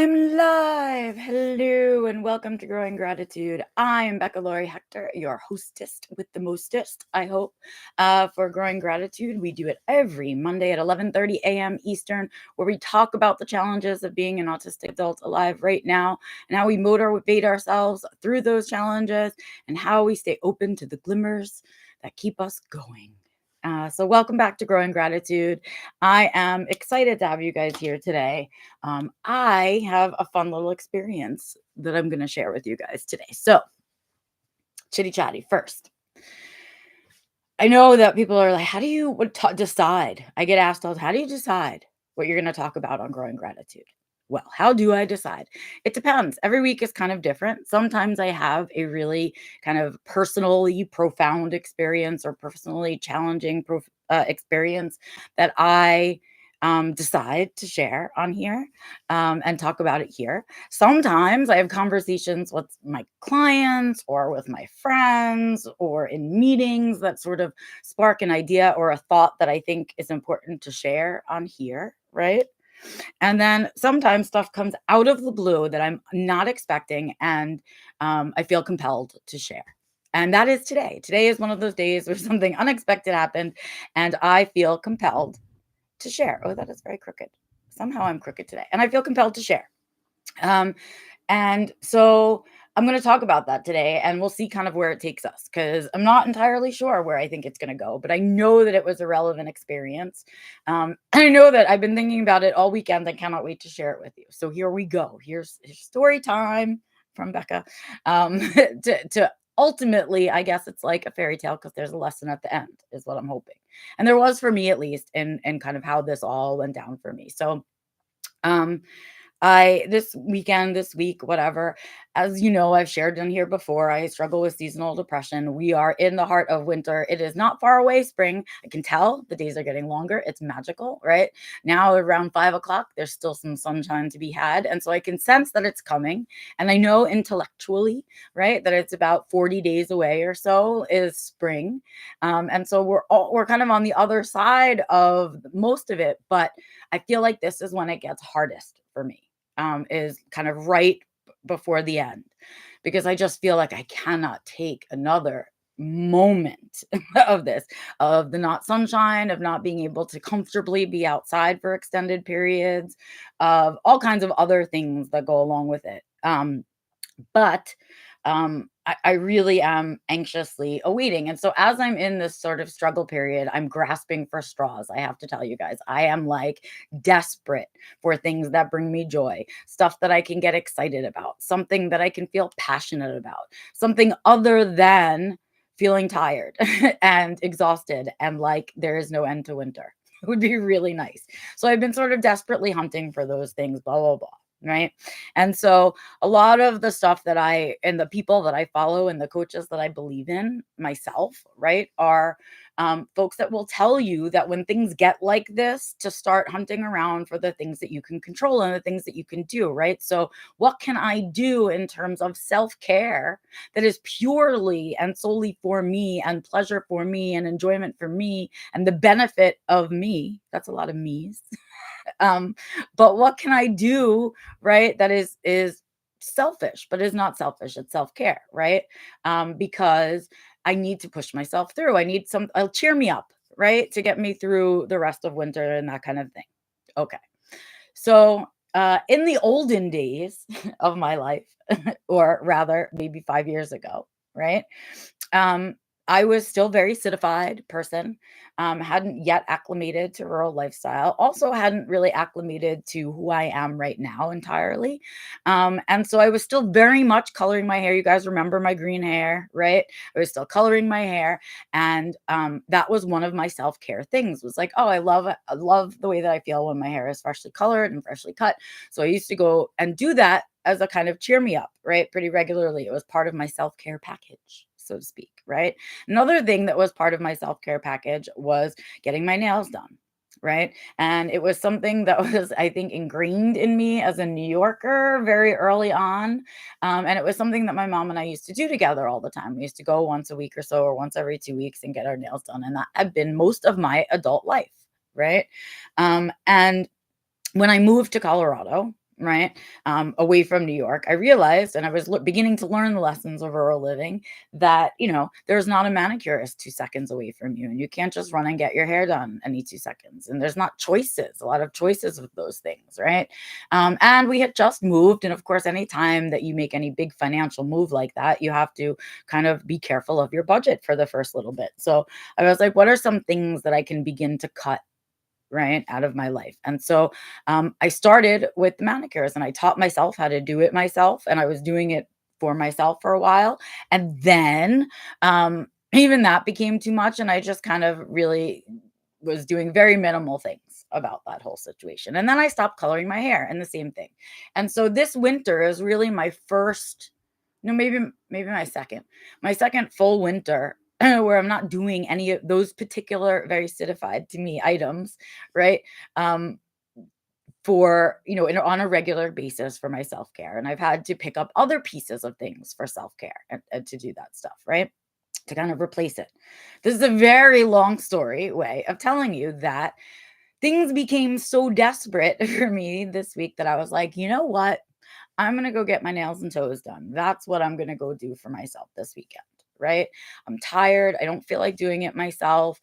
I'm live. Hello and welcome to Growing Gratitude. I'm Becca Laurie Hector, your hostess with the mostest, I hope, for Growing Gratitude. We do it every Monday at 11:30 a.m. Eastern, where we talk about the challenges of being an autistic adult alive right now and how we motivate ourselves through those challenges and how we stay open to the glimmers that keep us going. So welcome back to Growing Gratitude. I am excited to have you guys here today. I have a fun little experience that I'm going to share with you guys today. So, chitty chatty first. I know that people are like, how do you decide? I get asked all, how do you decide what you're going to talk about on Growing Gratitude? Well, how do I decide? It depends. Every week is kind of different. Sometimes I have a really kind of personally profound experience or personally challenging experience that I decide to share on here and talk about it here. Sometimes I have conversations with my clients or with my friends or in meetings that sort of spark an idea or a thought that I think is important to share on here, right? And then sometimes stuff comes out of the blue that I'm not expecting, and I feel compelled to share. And that is today. Today is one of those days where something unexpected happened, and I feel compelled to share. Oh, that is very crooked. Somehow I'm crooked today, and I feel compelled to share. And so I'm going to talk about that today, and we'll see kind of where it takes us, because I'm not entirely sure where I think it's going to go, but I know that it was a relevant experience. And I know that I've been thinking about it all weekend. I cannot wait to share it with you. So here we go. Here's story time from Becca. To ultimately, I guess it's like a fairy tale because there's a lesson at the end, is what I'm hoping. And there was for me, at least, in kind of how this all went down for me. So this weekend, this week, whatever, as you know, I've shared on here before, I struggle with seasonal depression. We are in the heart of winter. It is not far away, spring. I can tell the days are getting longer. It's magical, right? Now around 5 o'clock, there's still some sunshine to be had. And so I can sense that it's coming. And I know intellectually, right, that it's about 40 days away or so is spring. And so we're kind of on the other side of most of it, but I feel like this is when it gets hardest for me. Is kind of right before the end, because I just feel like I cannot take another moment of this, of the not sunshine, of not being able to comfortably be outside for extended periods, of all kinds of other things that go along with it. But I really am anxiously awaiting. And so as I'm in this sort of struggle period, I'm grasping for straws. I have to tell you guys, I am like desperate for things that bring me joy, stuff that I can get excited about, something that I can feel passionate about, something other than feeling tired and exhausted and like there is no end to winter. It would be really nice. So I've been sort of desperately hunting for those things, blah, blah, blah. Right. And so a lot of the stuff that and the people that I follow and the coaches that I believe in myself, right, are folks that will tell you that when things get like this, to start hunting around for the things that you can control and the things that you can do, right? So what can I do in terms of self-care that is purely and solely for me and pleasure for me and enjoyment for me and the benefit of me? That's a lot of me's. But what can I do, right, that is selfish, but is not selfish, it's self-care, right? Because I need to push myself through. I need I'll cheer me up, right, to get me through the rest of winter and that kind of thing. Okay. So in the olden days of my life, or rather maybe 5 years ago, right? I was still very citified person, hadn't yet acclimated to rural lifestyle, also hadn't really acclimated to who I am right now entirely. And so I was still very much coloring my hair. You guys remember my green hair, right? I was still coloring my hair. And that was one of my self-care things, was like, oh, I love the way that I feel when my hair is freshly colored and freshly cut. So I used to go and do that as a kind of cheer me up, right? Pretty regularly. It was part of my self-care package, so to speak, right? Another thing that was part of my self-care package was getting my nails done, right? And it was something that was, I think, ingrained in me as a New Yorker very early on. And it was something that my mom and I used to do together all the time. We used to go once a week or so, or once every 2 weeks, and get our nails done. And that had been most of my adult life, right? And when I moved to Colorado, right? Away from New York, I realized, and I was beginning to learn the lessons of rural living, that, there's not a manicurist 2 seconds away from you, and you can't just run and get your hair done any 2 seconds. And there's not choices, a lot of choices of those things, right? And we had just moved. And of course, anytime that you make any big financial move like that, you have to kind of be careful of your budget for the first little bit. So I was like, what are some things that I can begin to cut, right, out of my life? And so I started with the manicures, and I taught myself how to do it myself, and I was doing it for myself for a while. And then even that became too much, and I just kind of really was doing very minimal things about that whole situation. And then I stopped coloring my hair, and the same thing. And so this winter is really my first, no, maybe my second full winter where I'm not doing any of those particular very citified to me items, right? Um, for, on a regular basis for my self-care. And I've had to pick up other pieces of things for self-care, and to do that stuff, right? To kind of replace it. This is a very long story way of telling you that things became so desperate for me this week that I was like, you know what? I'm going to go get my nails and toes done. That's what I'm going to go do for myself this weekend, right? I'm tired. I don't feel like doing it myself.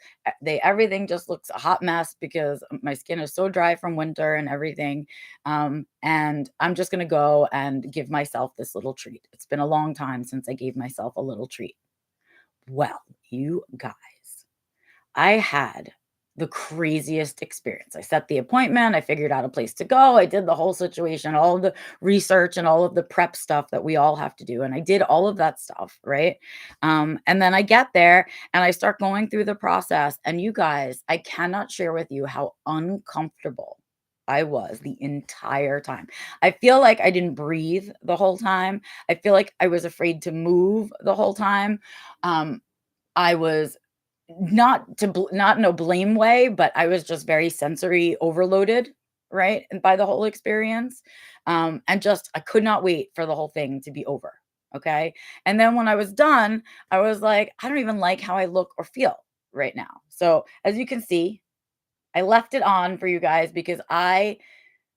Everything just looks a hot mess because my skin is so dry from winter and everything. And I'm just going to go and give myself this little treat. It's been a long time since I gave myself a little treat. Well, you guys, I had the craziest experience. I set the appointment, I figured out a place to go, I did the whole situation, all of the research and all of the prep stuff that we all have to do, and I did all of that stuff, right? And then I get there and I start going through the process, and you guys, I cannot share with you how uncomfortable I was the entire time. I feel like I didn't breathe the whole time. I feel like I was afraid to move the whole time. Um, I was not in a blame way, but I was just very sensory overloaded, right, and by the whole experience, and just I could not wait for the whole thing to be over, okay? And then when I was done, I was like, "I don't even like how I look or feel right now." So, as you can see, I left it on for you guys because I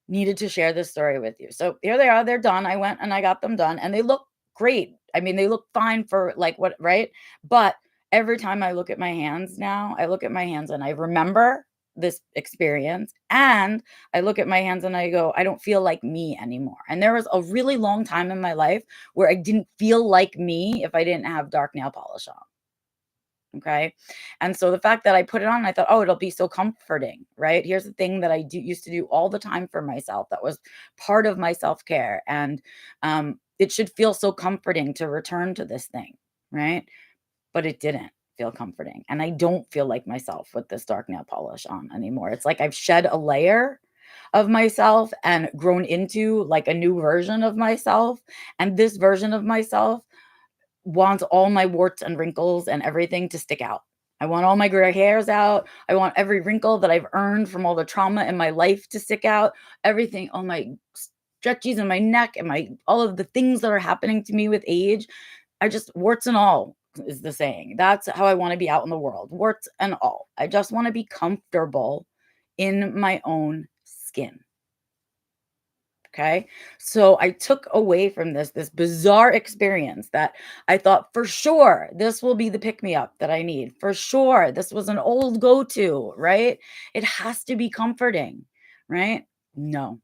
needed to share this story with you. So here they are, they're done. I went and I got them done, and they look great. I mean, they look fine for like what, right? But every time I look at my hands now, I look at my hands and I remember this experience, and I look at my hands and I go, I don't feel like me anymore. And there was a really long time in my life where I didn't feel like me if I didn't have dark nail polish on. Okay. And so the fact that I put it on, I thought, oh, it'll be so comforting, right? Here's the thing that I used to do all the time for myself. That was part of my self care. And it should feel so comforting to return to this thing, right? But it didn't feel comforting. And I don't feel like myself with this dark nail polish on anymore. It's like I've shed a layer of myself and grown into like a new version of myself. And this version of myself want all my warts and wrinkles and everything to stick out. I want all my gray hairs out. I want every wrinkle that I've earned from all the trauma in my life to stick out. Everything, all my stretchies in my neck and my all of the things that are happening to me with age. I just warts and all is the saying. That's how I want to be out in the world. Warts and all. I just want to be comfortable in my own skin. Okay. So I took away from this bizarre experience that I thought for sure this will be the pick me up that I need. For sure. This was an old go to, right? It has to be comforting, right? No,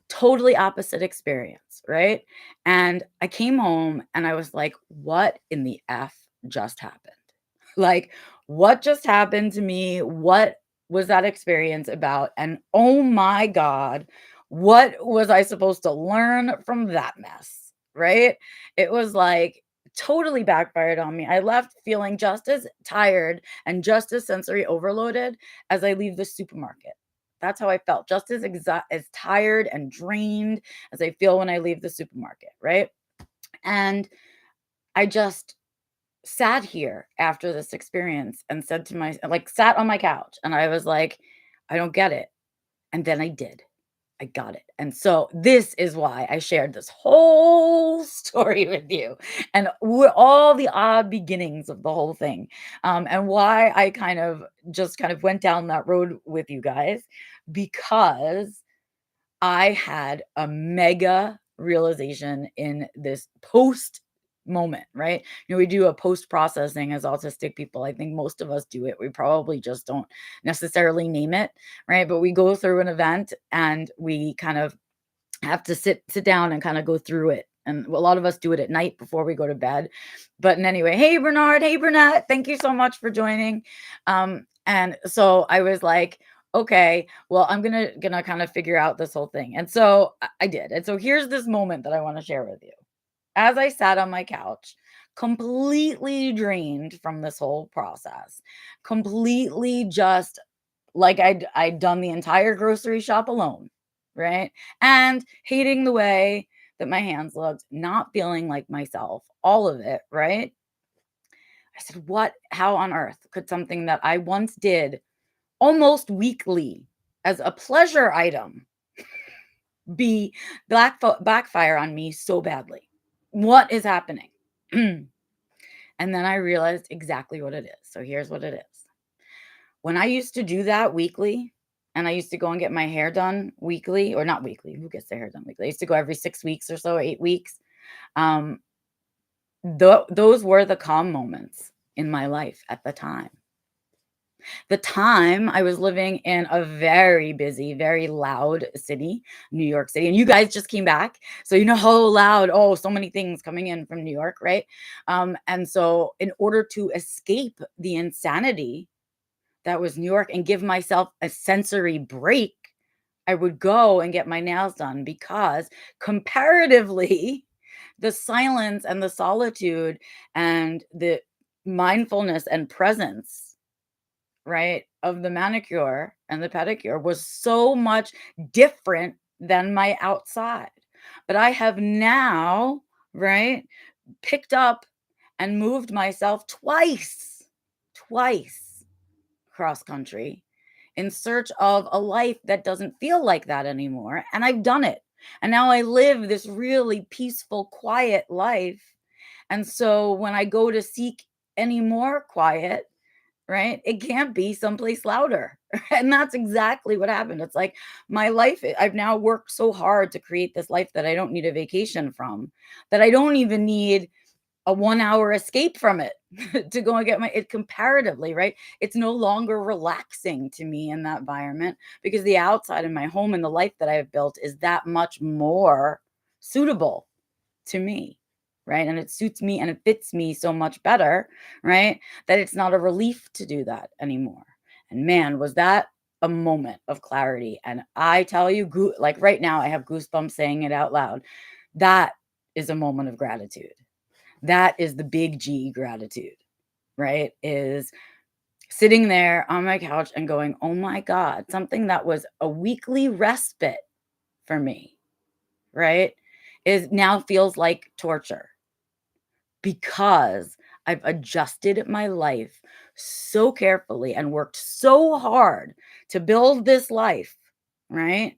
totally opposite experience, right? And I came home and I was like, what in the F just happened? Like, what just happened to me? What was that experience about? And oh my God, what was I supposed to learn from that mess? Right? It was like totally backfired on me. I left feeling just as tired and just as sensory overloaded as I leave the supermarket. That's how I felt, just as tired and drained as I feel when I leave the supermarket, right? And I just sat here after this experience and said to my like, sat on my couch and I was like, "I don't get it." And then I did. I got it. And so this is why I shared this whole story with you and all the odd beginnings of the whole thing. And why I kind of went down that road with you guys because I had a mega realization in this post moment, right? We do a post processing as autistic people. I think most of us do it. We probably just don't necessarily name it, right? But we go through an event and we kind of have to sit down and kind of go through it. And a lot of us do it at night before we go to bed. But in anyway, hey Bernard, hey Burnett, thank you so much for joining. And so I was like, okay, well, I'm gonna kind of figure out this whole thing. And so I did. And so here's this moment that I want to share with you. As I sat on my couch, completely drained from this whole process, completely just like I'd done the entire grocery shop alone, right? And hating the way that my hands looked, not feeling like myself, all of it, right? I said, "What how on earth could something that I once did almost weekly as a pleasure item be backfire on me so badly? What is happening?" And then I realized exactly what it is. So here's what it is. When I used to do that weekly, and I used to go and get my hair done weekly, or not weekly, who gets their hair done weekly? I used to go every 6 weeks or so, 8 weeks. Um, those were the calm moments in my life at the time. The time I was living in a very busy, very loud city, New York City, and you guys just came back, so you know how loud, oh, so many things coming in from New York, right? And so in order to escape the insanity that was New York and give myself a sensory break, I would go and get my nails done because comparatively, the silence and the solitude and the mindfulness and presence, right, of the manicure and the pedicure was so much different than my outside. But I have now, right, picked up and moved myself twice cross country in search of a life that doesn't feel like that anymore. And I've done it. And now I live this really peaceful, quiet life. And so when I go to seek any more quiet, right, it can't be someplace louder. And that's exactly what happened. It's like my life, I've now worked so hard to create this life that I don't need a vacation from, that I don't even need a 1 hour escape from it to go and get my it comparatively, right? It's no longer relaxing to me in that environment because the outside of my home and the life that I have built is that much more suitable to me, right? And it suits me and it fits me so much better, right? That it's not a relief to do that anymore. And man, was that a moment of clarity. And I tell you, like right now, I have goosebumps saying it out loud. That is a moment of gratitude. That is the big G gratitude, right? Is sitting there on my couch and going, "Oh my God, something that was a weekly respite for me, right? Is now feels like torture because I've adjusted my life so carefully and worked so hard to build this life, right?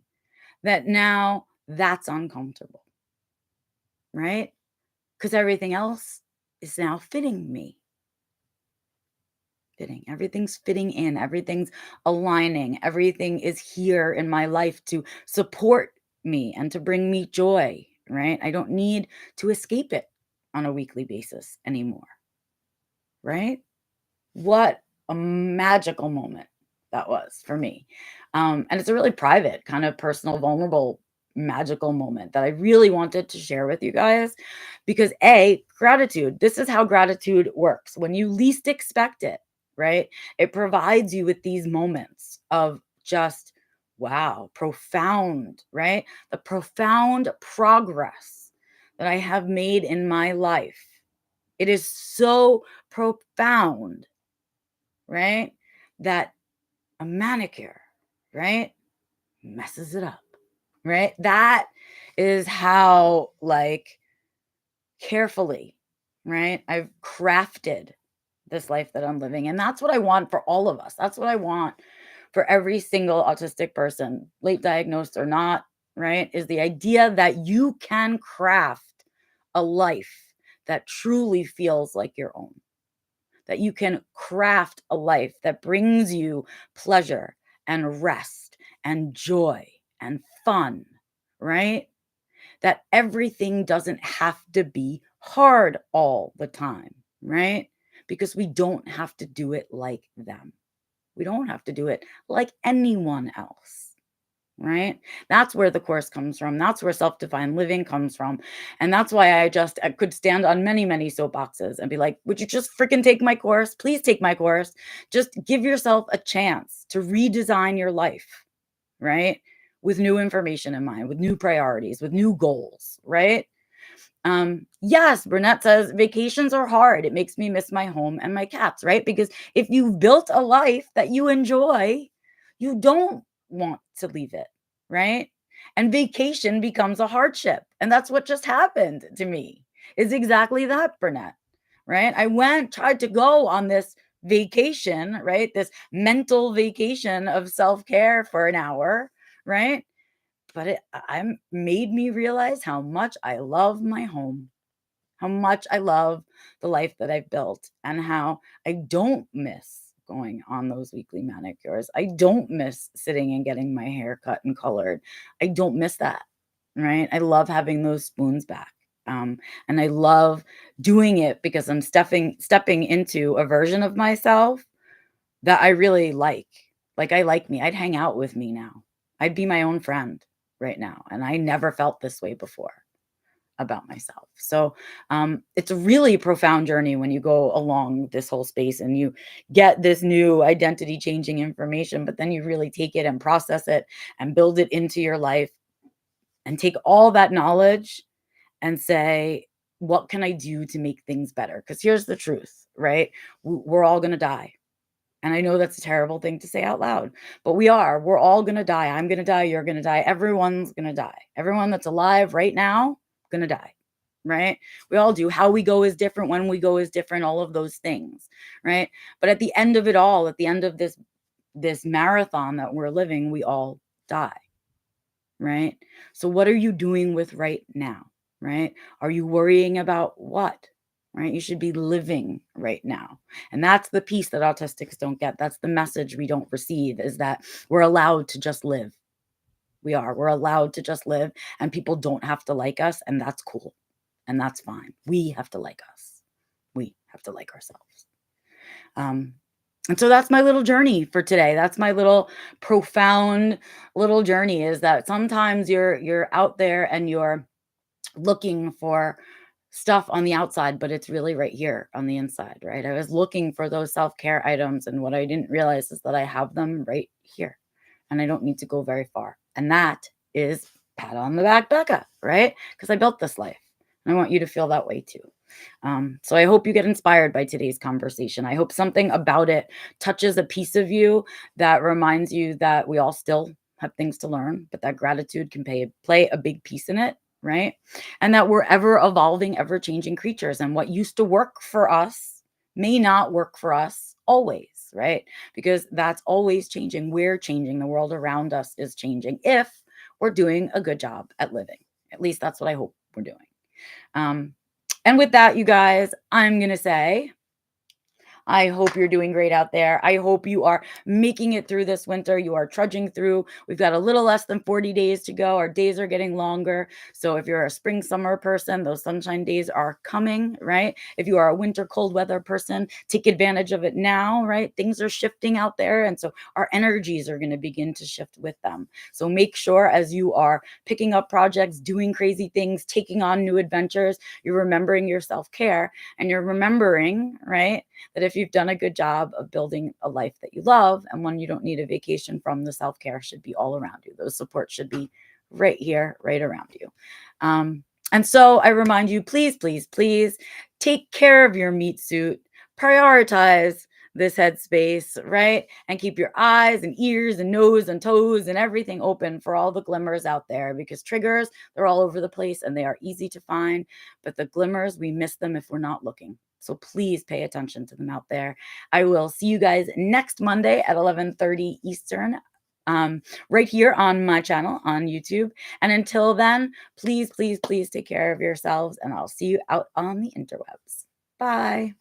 That now that's uncomfortable, right? Because everything else is now fitting me. Everything's fitting in, everything's aligning, everything is here in my life to support me and to bring me joy, right? I don't need to escape it on a weekly basis anymore, right? What a magical moment that was for me. And it's a really private, kind of personal, vulnerable, magical moment that I really wanted to share with you guys because gratitude, this is how gratitude works. When you least expect it, right? It provides you with these moments of just wow, profound, right? The profound progress that I have made in my life. It is so profound, right? That a manicure, right, messes it up, right? That is how, like, carefully, right, I've crafted this life that I'm living. And that's what I want for all of us. That's what I want for every single autistic person, late diagnosed or not, right? Is the idea that you can craft a life that truly feels like your own, that you can craft a life that brings you pleasure and rest and joy and fun, right? That everything doesn't have to be hard all the time, right? Because we don't have to do it like them. We don't have to do it like anyone else, right? That's where the course comes from. That's where self-defined living comes from. And that's why I could stand on many, many soapboxes and be like, would you just freaking take my course? Please take my course. Just give yourself a chance to redesign your life, right? With new information in mind, with new priorities, with new goals, right? Yes, Burnett says vacations are hard. It makes me miss my home and my cats, right? Because if you've built a life that you enjoy, you don't want to leave it, right? And vacation becomes a hardship. And that's what just happened to me. Is exactly that, Burnett, right? I tried to go on this vacation, right? This mental vacation of self-care for an hour, right? But I made me realize how much I love my home, how much I love the life that I've built, and how I don't miss going on those weekly manicures. I don't miss sitting and getting my hair cut and colored. I don't miss that, right? I love having those spoons back. And I love doing it because I'm stepping into a version of myself that I really like. Like, I like me. I'd hang out with me now. I'd be my own friend right now, and I never felt this way before about myself. So, it's a really profound journey when you go along this whole space and you get this new identity changing information, but then you really take it and process it and build it into your life and take all that knowledge and say, "What can I do to make things better?" Because here's the truth, right? We're all gonna die. And I know that's a terrible thing to say out loud, but we are. We're all gonna die. I'm gonna die. You're gonna die. Everyone's gonna die. Everyone that's alive right now, gonna die, right? We all do. How we go is different. When we go is different. All of those things, right? But at the end of it all, at the end of this marathon that we're living, we all die, right? So what are you doing with right now, right? Are you worrying about what? Right? You should be living right now. And that's the piece that autistics don't get. That's the message we don't receive, is that we're allowed to just live. We are. We're allowed to just live, and people don't have to like us, and that's cool. And that's fine. We have to like us. We have to like ourselves. Um, and so that's my little journey for today. That's my little profound little journey, is that sometimes you're out there and you're looking for stuff on the outside, but it's really right here on the inside, right? I was looking for those self-care items, and what I didn't realize is that I have them right here, and I don't need to go very far. And that is pat on the back, Becca, right? Because I built this life. And I want you to feel that way too. So I hope you get inspired by today's conversation. I hope something about it touches a piece of you that reminds you that we all still have things to learn, but that gratitude can play a big piece in it, right? And that we're ever evolving, ever changing creatures. And what used to work for us may not work for us always, right? Because that's always changing. We're changing. The world around us is changing if we're doing a good job at living. At least that's what I hope we're doing. Um, and with that, you guys, I'm going to say, I hope you're doing great out there. I hope you are making it through this winter. You are trudging through. We've got a little less than 40 days to go. Our days are getting longer. So if you're a spring, summer person, those sunshine days are coming, right? If you are a winter, cold weather person, take advantage of it now, right? Things are shifting out there. And so our energies are going to begin to shift with them. So make sure, as you are picking up projects, doing crazy things, taking on new adventures, you're remembering your self-care, and you're remembering, right, that if you've done a good job of building a life that you love and one you don't need a vacation from, the self-care should be all around you. Those supports should be right here, right around you. And so I remind you, please, please, please take care of your meat suit, prioritize this headspace, right? And keep your eyes and ears and nose and toes and everything open for all the glimmers out there, because triggers, they're all over the place and they are easy to find. But the glimmers, we miss them if we're not looking. So please pay attention to them out there. I will see you guys next Monday at 11:30 Eastern, right here on my channel on YouTube. And until then, please, please, please take care of yourselves, and I'll see you out on the interwebs. Bye.